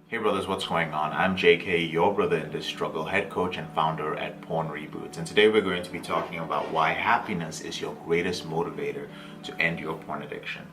Hey brothers, what's going on? I'm JK, your brother in this struggle, head coach and founder at PornReboot. And today we're going to be talking about why happiness is your greatest motivator to end your porn addiction.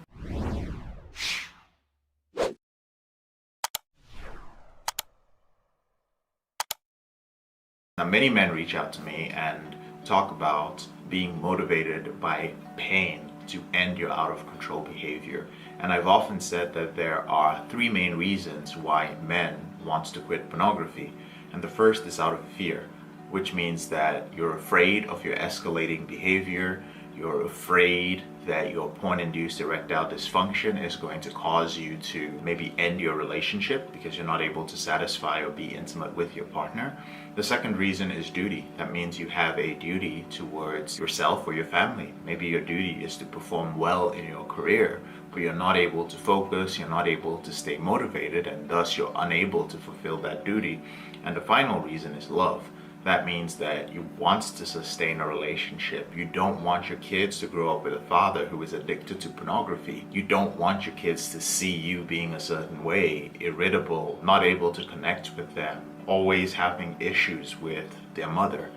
Now, many men reach out to me and talk about being motivated by pain to end your out of control behavior. And I've often said that there are three main reasons why men want to quit pornography. And the first is out of fear, which means that you're afraid of your escalating behavior. You're afraid that your porn-induced erectile dysfunction is going to cause you to maybe end your relationship because you're not able to satisfy or be intimate with your partner. The second reason is duty. That means you have a duty towards yourself or your family. Maybe your duty is to perform well in your career, but you're not able to focus, you're not able to stay motivated, and thus you're unable to fulfill that duty. And the final reason is love. That means that you want to sustain a relationship. You don't want your kids to grow up with a father who is addicted to pornography. You don't want your kids to see you being a certain way, irritable, not able to connect with them, always having issues with their mother,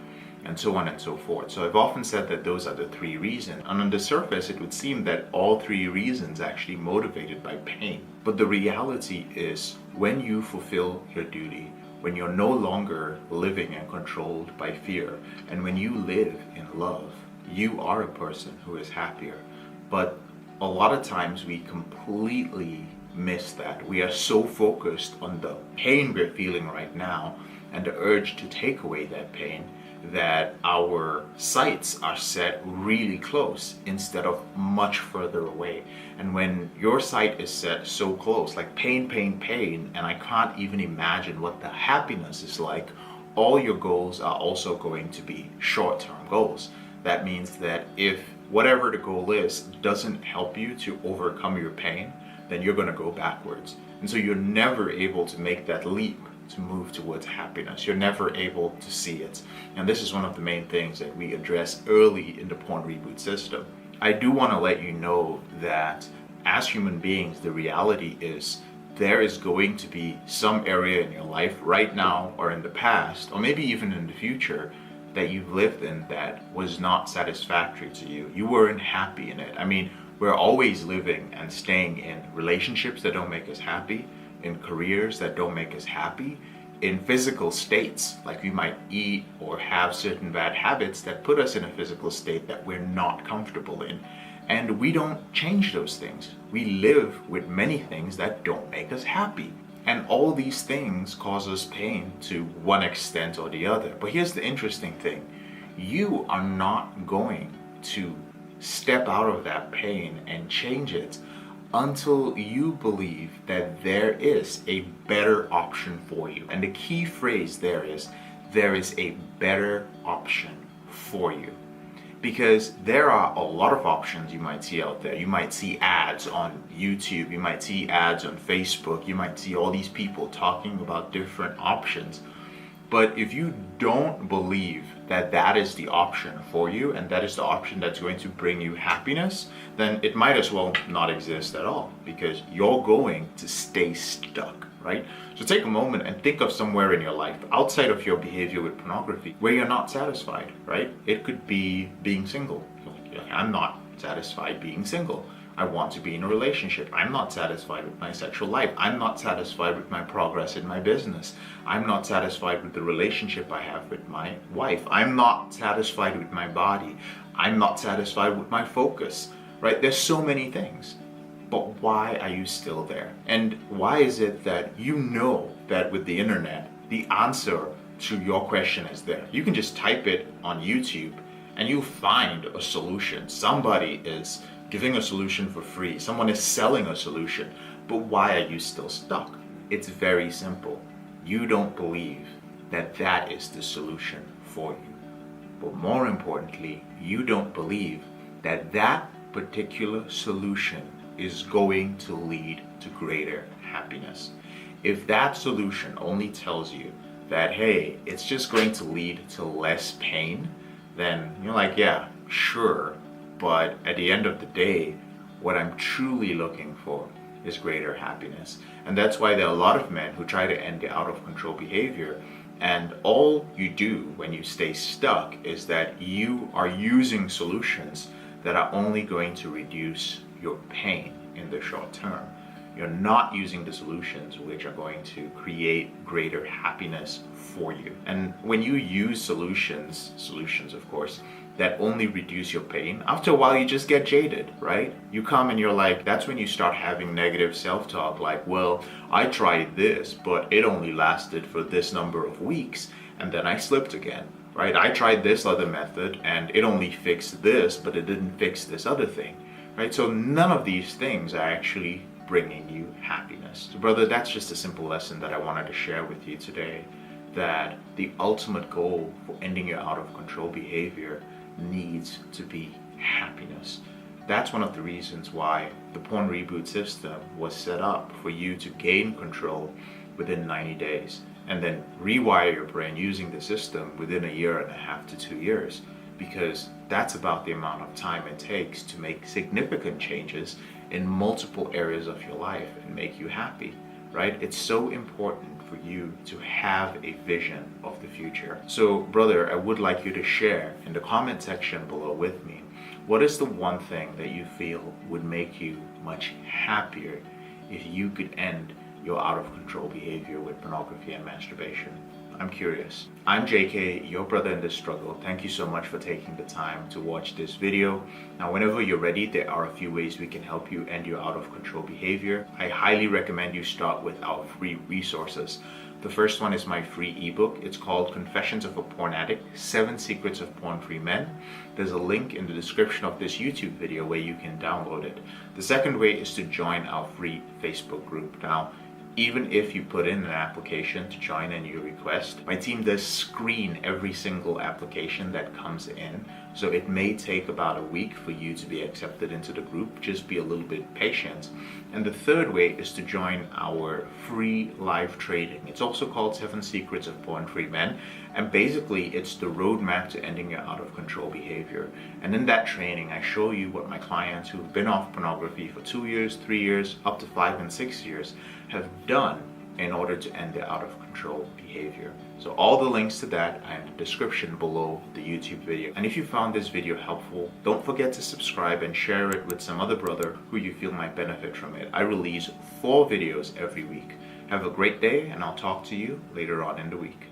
and so on and so forth. So I've often said that those are the three reasons. And on the surface, it would seem that all three reasons are actually motivated by pain. But the reality is, when you fulfill your duty, when you're no longer living and controlled by fear, and when you live in love, you are a person who is happier. But a lot of times we completely miss that. We are so focused on the pain we're feeling right now and the urge to take away that pain that our sights are set really close instead of much further away. And when your sight is set so close, like pain, pain, pain, and I can't even imagine what the happiness is like, all your goals are also going to be short-term goals. That means that if whatever the goal is doesn't help you to overcome your pain, then you're going to go backwards. And so you're never able to make that leap to move towards happiness. You're never able to see it. And this is one of the main things that we address early in the PornReboot system. I do want to let you know that as human beings, the reality is there is going to be some area in your life right now or in the past, or maybe even in the future, that you've lived in that was not satisfactory to you. You weren't happy in it. I mean, we're always living and staying in relationships that don't make us happy, in careers that don't make us happy, in physical states, like we might eat or have certain bad habits that put us in a physical state that we're not comfortable in. And we don't change those things. We live with many things that don't make us happy. And all these things cause us pain to one extent or the other. But here's the interesting thing. You are not going to step out of that pain and change it until you believe that there is a better option for you. And the key phrase there is a better option for you. Because there are a lot of options you might see out there. You might see ads on YouTube, you might see ads on Facebook, you might see all these people talking about different options. But if you don't believe that that is the option for you and that is the option that's going to bring you happiness, then it might as well not exist at all, because you're going to stay stuck, right? So take a moment and think of somewhere in your life outside of your behavior with pornography where you're not satisfied, right? It could be being single. I'm not satisfied being single. I want to be in a relationship. I'm not satisfied with my sexual life. I'm not satisfied with my progress in my business. I'm not satisfied with the relationship I have with my wife. I'm not satisfied with my body. I'm not satisfied with my focus, right? There's so many things. But why are you still there? And why is it that you know that with the internet, the answer to your question is there? You can just type it on YouTube and you'll find a solution. Somebody is giving a solution for free. Someone is selling a solution. But why are you still stuck? It's very simple. You don't believe that that is the solution for you. But more importantly, you don't believe that that particular solution is going to lead to greater happiness. If that solution only tells you that, hey, it's just going to lead to less pain, then you're like, yeah, sure. But at the end of the day, what I'm truly looking for is greater happiness. And that's why there are a lot of men who try to end the out of control behavior, and all you do when you stay stuck is that you are using solutions that are only going to reduce your pain in the short term. You're not using the solutions which are going to create greater happiness for you. And when you use solutions of course, that only reduce your pain, after a while you just get jaded, right? You come and you're like, that's when you start having negative self-talk like, well, I tried this, but it only lasted for this number of weeks, and then I slipped again, right? I tried this other method and it only fixed this, but it didn't fix this other thing, right? So none of these things are actually bringing you happiness. So brother, that's just a simple lesson that I wanted to share with you today, that the ultimate goal for ending your out of control behavior needs to be happiness. That's one of the reasons why the PornReboot system was set up for you to gain control within 90 days and then rewire your brain using the system within 1.5 to 2 years, because that's about the amount of time it takes to make significant changes in multiple areas of your life and make you happy, right? It's so important for you to have a vision of the future. So brother, I would like you to share in the comment section below with me, what is the one thing that you feel would make you much happier if you could end your out of control behavior with pornography and masturbation? I'm curious. I'm JK, your brother in this struggle. Thank you so much for taking the time to watch this video. Now, whenever you're ready, there are a few ways we can help you end your out of control behavior. I highly recommend you start with our free resources. The first one is my free ebook. It's called Confessions of a Porn Addict, 7 Secrets of Porn-Free Men. There's a link in the description of this YouTube video where you can download it. The second way is to join our free Facebook group. Now, even if you put in an application to join and you request, my team does screen every single application that comes in. So it may take about a week for you to be accepted into the group. Just be a little bit patient. And the third way is to join our free live trading. It's also called 7 Secrets of Porn-Free Men. And basically it's the roadmap to ending your out of control behavior. And in that training, I show you what my clients who've been off pornography for 2 years, 3 years, up to 5 and 6 years have done in order to end their out of control behavior. So all the links to that are in the description below the YouTube video. And if you found this video helpful, don't forget to subscribe and share it with some other brother who you feel might benefit from it. I release 4 videos every week. Have a great day, and I'll talk to you later on in the week.